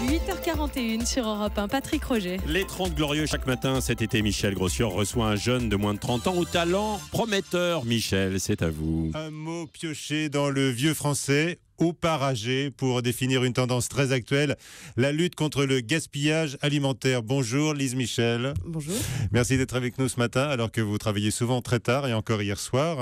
8h41 sur Europe 1, Patrick Roger. Les 30 glorieux chaque matin, cet été, Michel Grossior reçoit un jeune de moins de 30 ans au talent prometteur. Michel, c'est à vous. Un mot pioché dans le vieux français, oparager, pour définir une tendance très actuelle, la lutte contre le gaspillage alimentaire. Bonjour Lise Michel. Bonjour. Merci d'être avec nous ce matin, alors que vous travaillez souvent très tard et encore hier soir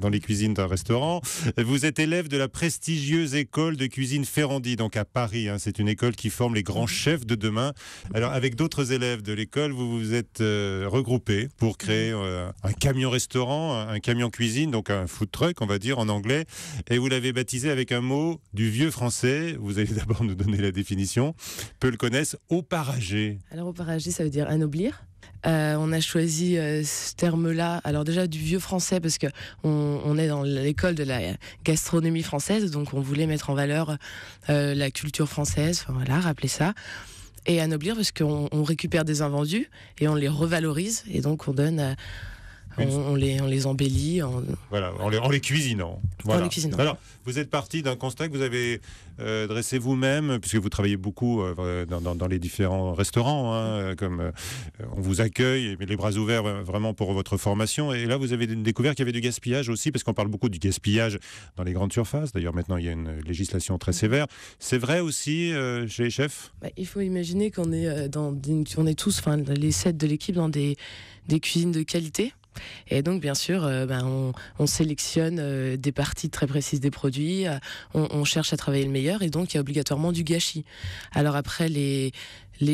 dans les cuisines d'un restaurant. Vous êtes élève de la prestigieuse école de cuisine Ferrandi, donc à Paris. C'est une école qui forme les grands chefs de demain. Alors avec d'autres élèves de l'école, vous vous êtes regroupés pour créer un camion-restaurant, un camion-cuisine, donc un food truck, on va dire en anglais, et vous l'avez baptisé avec un mot du vieux français. Vous allez d'abord nous donner la définition. Peu le connaissent, oparager. Alors oparager, ça veut dire anoblir. On a choisi ce terme-là, alors déjà du vieux français, parce que on est dans l'école de la gastronomie française, donc on voulait mettre en valeur la culture française, enfin voilà, rappeler ça. Et anoblir, parce qu'on récupère des invendus et on les revalorise, et donc on donne... On les embellit. Voilà, en les cuisinant. Voilà. En les cuisinant. Alors, vous êtes parti d'un constat que vous avez dressé vous-même, puisque vous travaillez beaucoup dans les différents restaurants, comme on vous accueille, les bras ouverts vraiment pour votre formation. Et là, vous avez découvert qu'il y avait du gaspillage aussi, parce qu'on parle beaucoup du gaspillage dans les grandes surfaces. D'ailleurs, maintenant, il y a une législation très sévère. C'est vrai aussi chez les chefs ? Il faut imaginer qu'on est, on est tous, les 7 de l'équipe, dans des cuisines de qualité. Et donc bien sûr on sélectionne des parties très précises des produits, on cherche à travailler le meilleur, et donc il y a obligatoirement du gâchis. Alors après les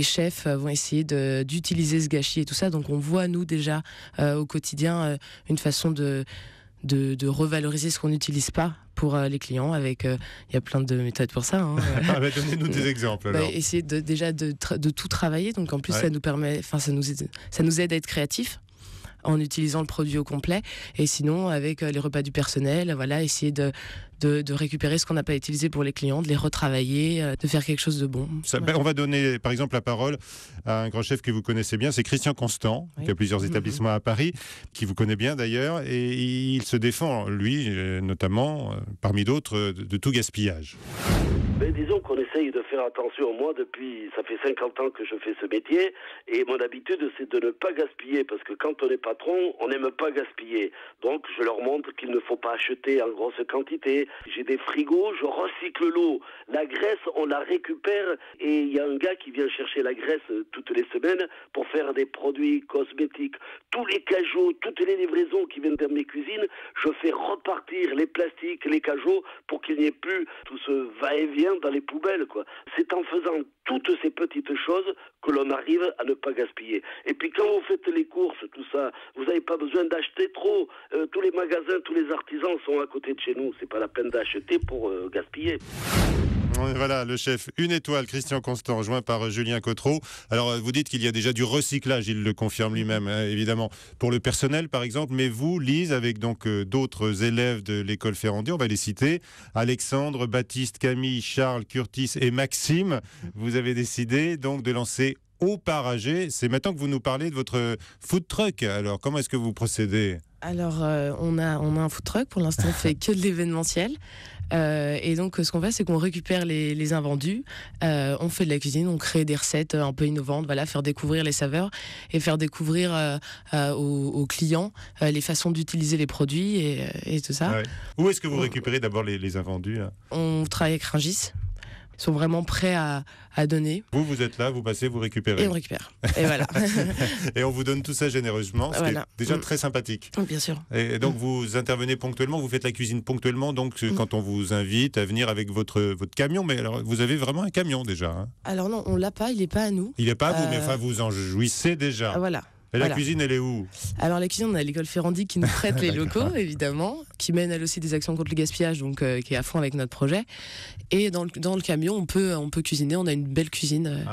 chefs vont essayer d'utiliser ce gâchis et tout ça, donc on voit nous déjà au quotidien une façon de revaloriser ce qu'on n'utilise pas pour les clients, avec il y a plein de méthodes pour ça. Donnez-nous des exemples alors. Essayer de tout travailler, donc en plus ça nous permet, ça nous aide à être créatifs en utilisant le produit au complet, et sinon avec les repas du personnel, voilà, essayer de récupérer ce qu'on n'a pas utilisé pour les clients, de les retravailler, de faire quelque chose de bon. On va donner par exemple la parole à un grand chef que vous connaissez bien, c'est Christian Constant, qui a plusieurs établissements à Paris, qui vous connaît bien d'ailleurs, et il se défend, lui notamment, parmi d'autres, de tout gaspillage. Disons qu'on essaye de faire attention. Moi, ça fait 50 ans que je fais ce métier, et mon habitude, c'est de ne pas gaspiller, parce que quand on est patron, on n'aime pas gaspiller. Donc, je leur montre qu'il ne faut pas acheter en grosse quantité. J'ai des frigos, je recycle l'eau. La graisse, on la récupère, et il y a un gars qui vient chercher la graisse toutes les semaines pour faire des produits cosmétiques. Tous les cajots, toutes les livraisons qui viennent dans mes cuisines, je fais repartir les plastiques, les cajots, pour qu'il n'y ait plus tout ce va-et-vient dans les poubelles, quoi. C'est en faisant toutes ces petites choses que l'on arrive à ne pas gaspiller. Et puis quand vous faites les courses, tout ça, vous n'avez pas besoin d'acheter trop. Tous les magasins, tous les artisans sont à côté de chez nous. C'est pas la peine d'acheter pour gaspiller. Voilà, le chef une étoile, Christian Constant, joint par Julien Cotreau. Alors, vous dites qu'il y a déjà du recyclage, il le confirme lui-même, évidemment, pour le personnel, par exemple. Mais vous, Lise, avec donc d'autres élèves de l'école Ferrandi, on va les citer, Alexandre, Baptiste, Camille, Charles, Curtis et Maxime, vous avez décidé donc de lancer Oparager. C'est maintenant que vous nous parlez de votre food truck. Alors, comment est-ce que vous procédez ? Alors, on a un food truck. Pour l'instant, on fait que de l'événementiel. Et donc, ce qu'on fait, c'est qu'on récupère les invendus. On fait de la cuisine, on crée des recettes un peu innovantes. Voilà, faire découvrir les saveurs et faire découvrir aux clients les façons d'utiliser les produits et tout ça. Ouais. Où est-ce que vous récupérez d'abord les invendus là ? On travaille avec Rungis. Ils sont vraiment prêts à donner. Vous êtes là, vous passez, vous récupérez. Et on récupère. Et voilà. Et on vous donne tout ça généreusement, ce qui est déjà très sympathique. Bien sûr. Et donc vous intervenez ponctuellement, vous faites la cuisine ponctuellement, donc quand on vous invite à venir avec votre camion. Mais alors, vous avez vraiment un camion déjà. Alors non, on l'a pas, il n'est pas à nous. Il n'est pas à vous, mais enfin vous en jouissez déjà. Voilà. Et la cuisine, elle est où ? Alors la cuisine, on a l'école Ferrandi qui nous prête les locaux, évidemment, qui mène elle aussi des actions contre le gaspillage, donc qui est à fond avec notre projet. Et dans le camion, on peut cuisiner, on a une belle cuisine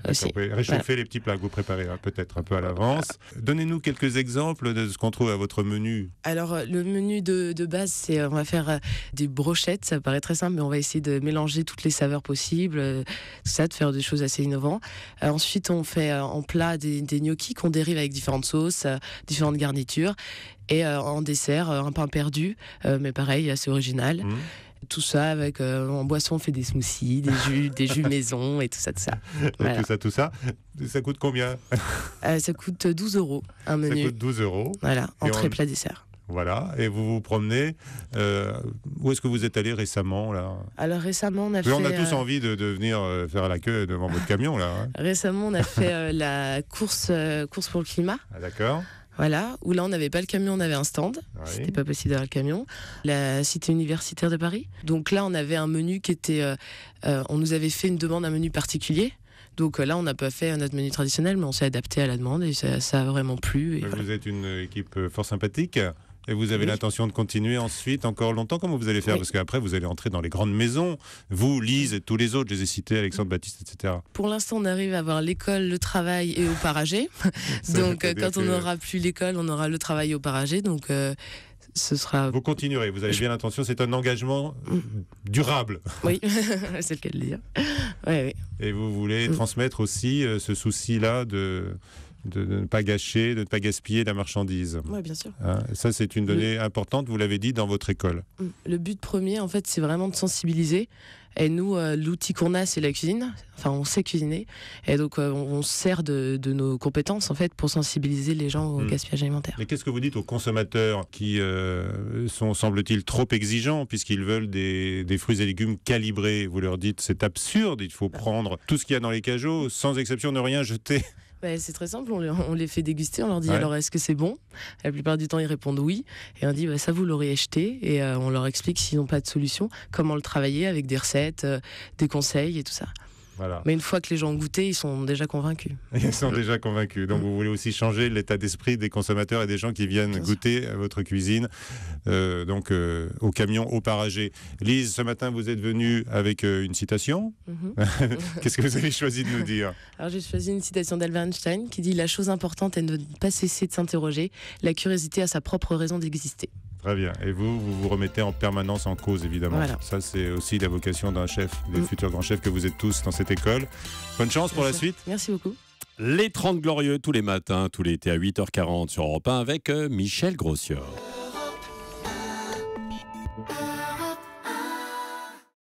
aussi. Réchauffer les petits plats que vous préparez peut-être un peu à l'avance. Donnez-nous quelques exemples de ce qu'on trouve à votre menu. Alors le menu de base, c'est on va faire des brochettes, ça paraît très simple, mais on va essayer de mélanger toutes les saveurs possibles, tout ça, de faire des choses assez innovantes. Ensuite, on fait en plat des gnocchis qu'on dérive avec différentes sauces, différentes garnitures, et en dessert un pain perdu, mais pareil, assez original. Tout ça avec en boisson, on fait des smoothies, des jus maison et tout ça, Voilà. Tout ça. Ça coûte combien? Ça coûte 12 € un menu. Ça coûte 12 €. Voilà, entrée, plat, dessert. Voilà, et vous vous promenez. Où est-ce que vous êtes allé récemment là? Alors récemment, on a fait... On a tous envie de venir faire la queue devant votre camion là. Hein. Récemment, on a fait la course pour le climat. Ah, d'accord. Voilà, où là on n'avait pas le camion, on avait un stand. Oui. C'était pas possible d'avoir le camion. La cité universitaire de Paris. Donc là, on avait un menu qui était... on nous avait fait une demande, un menu particulier. Donc là, on n'a pas fait notre menu traditionnel, mais on s'est adapté à la demande et ça a vraiment plu. Et vous voilà. êtes une équipe fort sympathique. Et vous avez l'intention de continuer ensuite encore longtemps? Comment vous allez faire? Parce qu'après, vous allez entrer dans les grandes maisons. Vous, Lise et tous les autres, je les ai cités, Alexandre Baptiste, etc. Pour l'instant, on arrive à avoir l'école, le travail et au paragé. Donc quand on n'aura plus l'école, on aura le travail au paragé. Donc ce sera... Vous continuerez, vous avez bien l'intention, c'est un engagement durable. Oui, c'est le cas de le dire. Oui. Et vous voulez transmettre aussi ce souci-là de ne pas gâcher, de ne pas gaspiller la marchandise. Oui, bien sûr. Hein, ça, c'est une donnée importante, vous l'avez dit, dans votre école. Le but premier, en fait, c'est vraiment de sensibiliser. Et nous, l'outil qu'on a, c'est la cuisine. Enfin, on sait cuisiner. Et donc, on sert de nos compétences, en fait, pour sensibiliser les gens au gaspillage alimentaire. Mais qu'est-ce que vous dites aux consommateurs qui sont, semble-t-il, trop exigeants, puisqu'ils veulent des fruits et légumes calibrés? Vous leur dites, c'est absurde, il faut prendre tout ce qu'il y a dans les cajots, sans exception, ne rien jeter. C'est très simple, on les fait déguster, on leur dit alors est-ce que c'est bon? La plupart du temps ils répondent oui, et on dit ça vous l'aurez acheté, et on leur explique s'ils n'ont pas de solution, comment le travailler avec des recettes, des conseils et tout ça. Voilà. Mais une fois que les gens ont goûté, ils sont déjà convaincus. Ils sont déjà convaincus. Donc vous voulez aussi changer l'état d'esprit des consommateurs et des gens qui viennent goûter à votre cuisine, au camion, au paragé. Lise, ce matin, vous êtes venue avec une citation. Qu'est-ce que vous avez choisi de nous dire? Alors j'ai choisi une citation d'Albert Einstein qui dit « La chose importante est de ne pas cesser de s'interroger. La curiosité a sa propre raison d'exister. » Très bien. Et vous remettez en permanence en cause, évidemment. Voilà. Ça, c'est aussi la vocation d'un chef, des futurs grands chefs que vous êtes tous dans cette école. Bonne chance pour la suite. Merci beaucoup. Les 30 Glorieux tous les matins, tout l'été à 8h40 sur Europe 1 avec Michel Grossior.